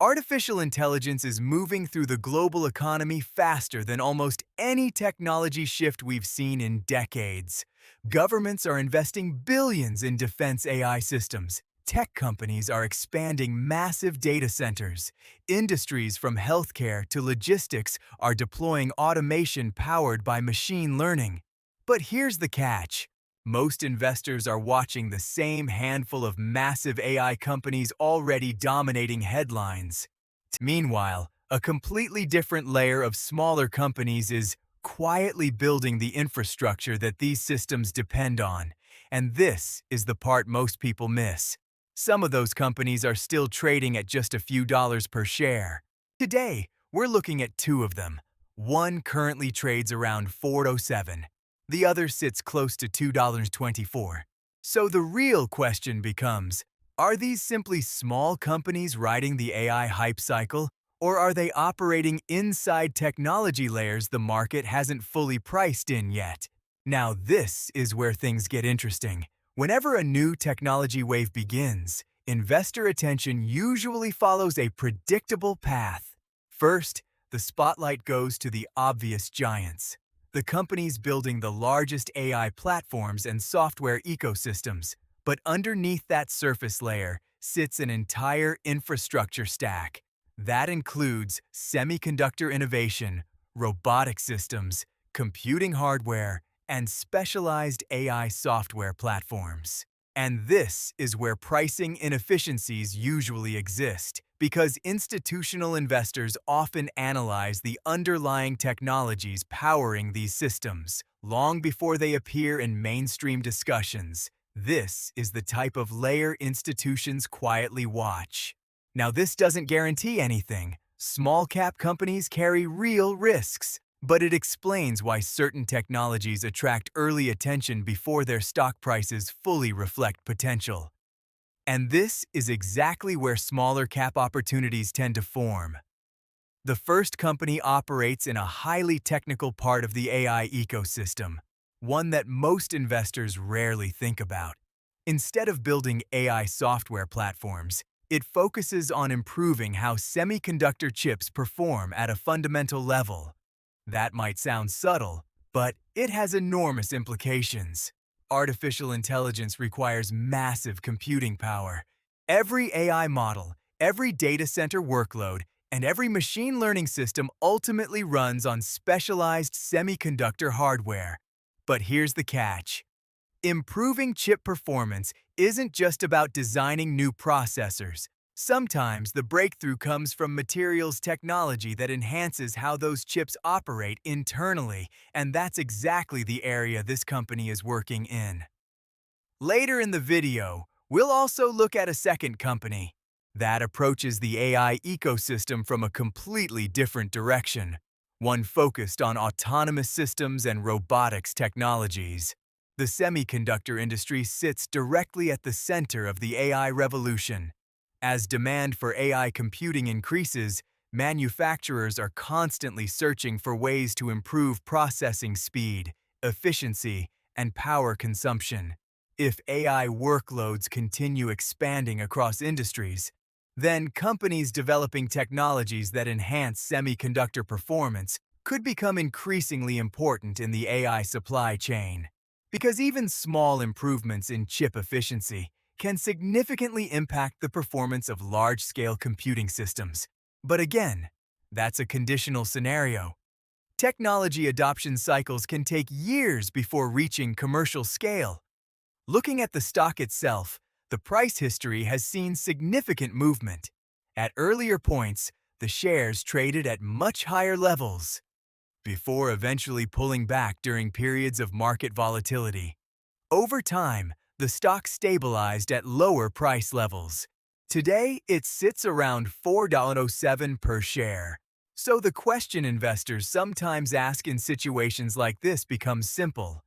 Artificial intelligence is moving through the global economy faster than almost any technology shift we've seen in decades. Governments are investing billions in defense AI systems. Tech companies are expanding massive data centers. Industries from healthcare to logistics are deploying automation powered by machine learning. But here's the catch. Most investors are watching the same handful of massive AI companies already dominating headlines. Meanwhile, a completely different layer of smaller companies is quietly building the infrastructure that these systems depend on. And this is the part most people miss. Some of those companies are still trading at just a few dollars per share. Today, we're looking at two of them. One currently trades around 407. The other sits close to $2.24. So the real question becomes, are these simply small companies riding the AI hype cycle, or are they operating inside technology layers the market hasn't fully priced in yet? Now this is where things get interesting. Whenever a new technology wave begins, investor attention usually follows a predictable path. First, the spotlight goes to the obvious giants. The companies building the largest AI platforms and software ecosystems. But underneath that surface layer sits an entire infrastructure stack. That includes semiconductor innovation, robotic systems, computing hardware, and specialized AI software platforms. And this is where pricing inefficiencies usually exist, because institutional investors often analyze the underlying technologies powering these systems long before they appear in mainstream discussions. This is the type of layer institutions quietly watch. Now, this doesn't guarantee anything. Small-cap companies carry real risks, but it explains why certain technologies attract early attention before their stock prices fully reflect potential. And this is exactly where smaller cap opportunities tend to form. The first company operates in a highly technical part of the AI ecosystem, one that most investors rarely think about. Instead of building AI software platforms, it focuses on improving how semiconductor chips perform at a fundamental level. That might sound subtle, but it has enormous implications. Artificial intelligence requires massive computing power. Every AI model, every data center workload, and every machine learning system ultimately runs on specialized semiconductor hardware. But here's the catch. Improving chip performance isn't just about designing new processors. Sometimes the breakthrough comes from materials technology that enhances how those chips operate internally, and that's exactly the area this company is working in. Later in the video, we'll also look at a second company that approaches the AI ecosystem from a completely different direction, one focused on autonomous systems and robotics technologies. The semiconductor industry sits directly at the center of the AI revolution. As demand for AI computing increases, manufacturers are constantly searching for ways to improve processing speed, efficiency, and power consumption. If AI workloads continue expanding across industries, then companies developing technologies that enhance semiconductor performance could become increasingly important in the AI supply chain. Because even small improvements in chip efficiency can significantly impact the performance of large-scale computing systems. But again, that's a conditional scenario. Technology adoption cycles can take years before reaching commercial scale. Looking at the stock itself, the price history has seen significant movement. At earlier points, the shares traded at much higher levels, before eventually pulling back during periods of market volatility. Over time, the stock stabilized at lower price levels. Today, it sits around $4.07 per share. So the question investors sometimes ask in situations like this becomes simple.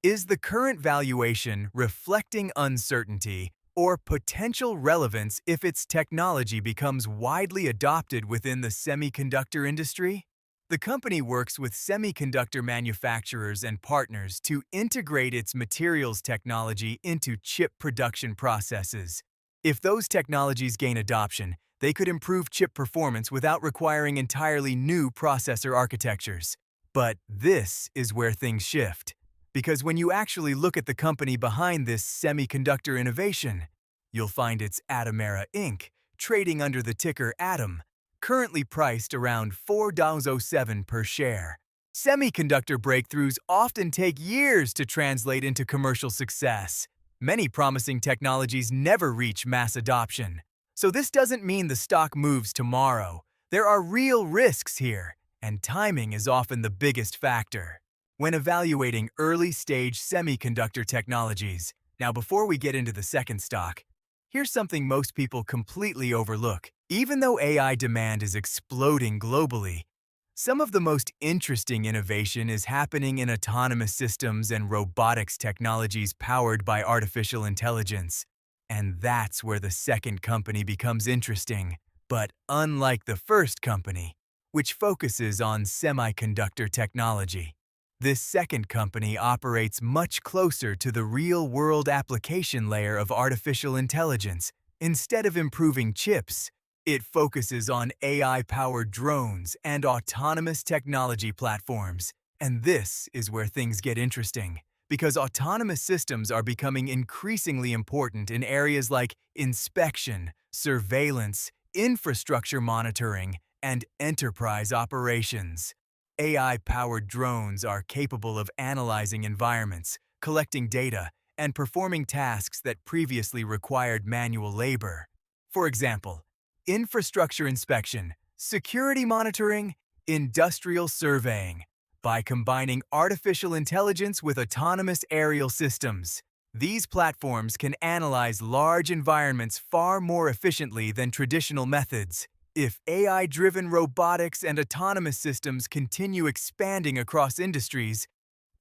Is the current valuation reflecting uncertainty or potential relevance if its technology becomes widely adopted within the semiconductor industry? The company works with semiconductor manufacturers and partners to integrate its materials technology into chip production processes. If those technologies gain adoption, They could improve chip performance without requiring entirely new processor architectures. But this is where things shift. Because when you actually look at the company behind this semiconductor innovation, you'll find it's Atomera Inc., trading under the ticker ATOM, currently priced around $4.07 per share. Semiconductor breakthroughs often take years to translate into commercial success. Many promising technologies never reach mass adoption. So this doesn't mean the stock moves tomorrow. There are real risks here, and timing is often the biggest factor. When evaluating early-stage semiconductor technologies, now before we get into the second stock, here's something most people completely overlook. Even though AI demand is exploding globally, some of the most interesting innovation is happening in autonomous systems and robotics technologies powered by artificial intelligence. And that's where the second company becomes interesting. But unlike the first company, which focuses on semiconductor technology, this second company operates much closer to the real-world application layer of artificial intelligence. Instead of improving chips, it focuses on AI-powered drones and autonomous technology platforms. And this is where things get interesting, because autonomous systems are becoming increasingly important in areas like inspection, surveillance, infrastructure monitoring, and enterprise operations. AI-powered drones are capable of analyzing environments, collecting data, and performing tasks that previously required manual labor. For example, infrastructure inspection, security monitoring, industrial surveying. By combining artificial intelligence with autonomous aerial systems, these platforms can analyze large environments far more efficiently than traditional methods. If AI-driven robotics and autonomous systems continue expanding across industries,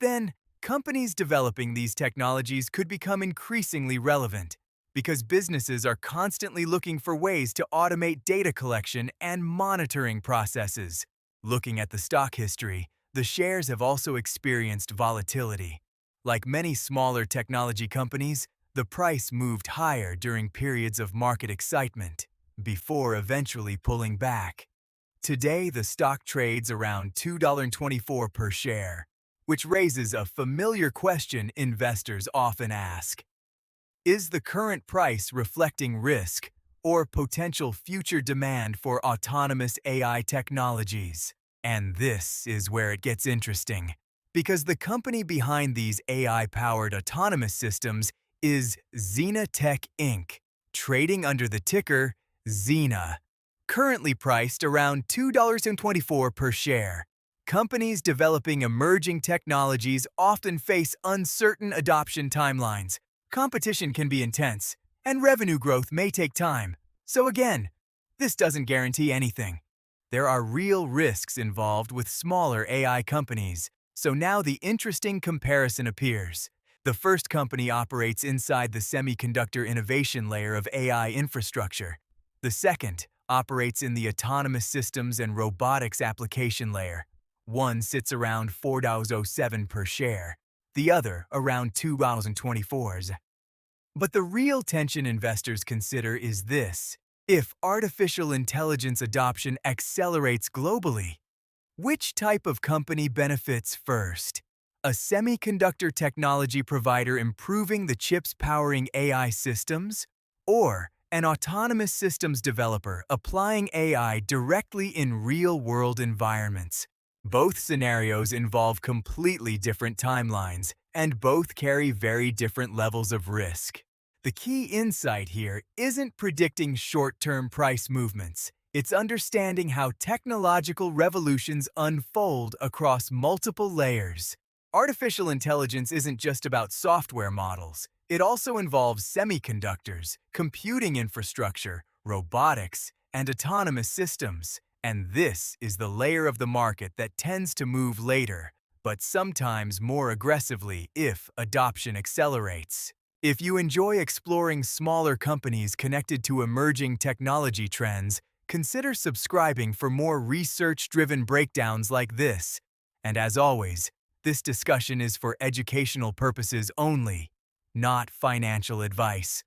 then companies developing these technologies could become increasingly relevant, because businesses are constantly looking for ways to automate data collection and monitoring processes. Looking at the stock history, the shares have also experienced volatility. Like many smaller technology companies, the price moved higher during periods of market excitement, before eventually pulling back. Today, the stock trades around $2.24 per share, which raises a familiar question investors often ask. Is the current price reflecting risk or potential future demand for autonomous AI technologies? And this is where it gets interesting, because the company behind these AI-powered autonomous systems is Xenatech Inc., trading under the ticker Xena, currently priced around $2.24 per share. Companies developing emerging technologies often face uncertain adoption timelines. Competition can be intense, and revenue growth may take time. So again, this doesn't guarantee anything. There are real risks involved with smaller AI companies. So now the interesting comparison appears. The first company operates inside the semiconductor innovation layer of AI infrastructure. The second operates in the autonomous systems and robotics application layer. One sits around $4.07 per share, the other around $2.24. But the real tension investors consider is this: if artificial intelligence adoption accelerates globally, which type of company benefits first? A semiconductor technology provider improving the chips powering AI systems? Or an autonomous systems developer applying AI directly in real-world environments? Both scenarios involve completely different timelines, and both carry very different levels of risk. The key insight here isn't predicting short-term price movements. It's understanding how technological revolutions unfold across multiple layers. Artificial intelligence isn't just about software models. It also involves semiconductors, computing infrastructure, robotics, and autonomous systems. And this is the layer of the market that tends to move later, but sometimes more aggressively if adoption accelerates. If you enjoy exploring smaller companies connected to emerging technology trends, consider subscribing for more research-driven breakdowns like this. And as always, this discussion is for educational purposes only, not financial advice.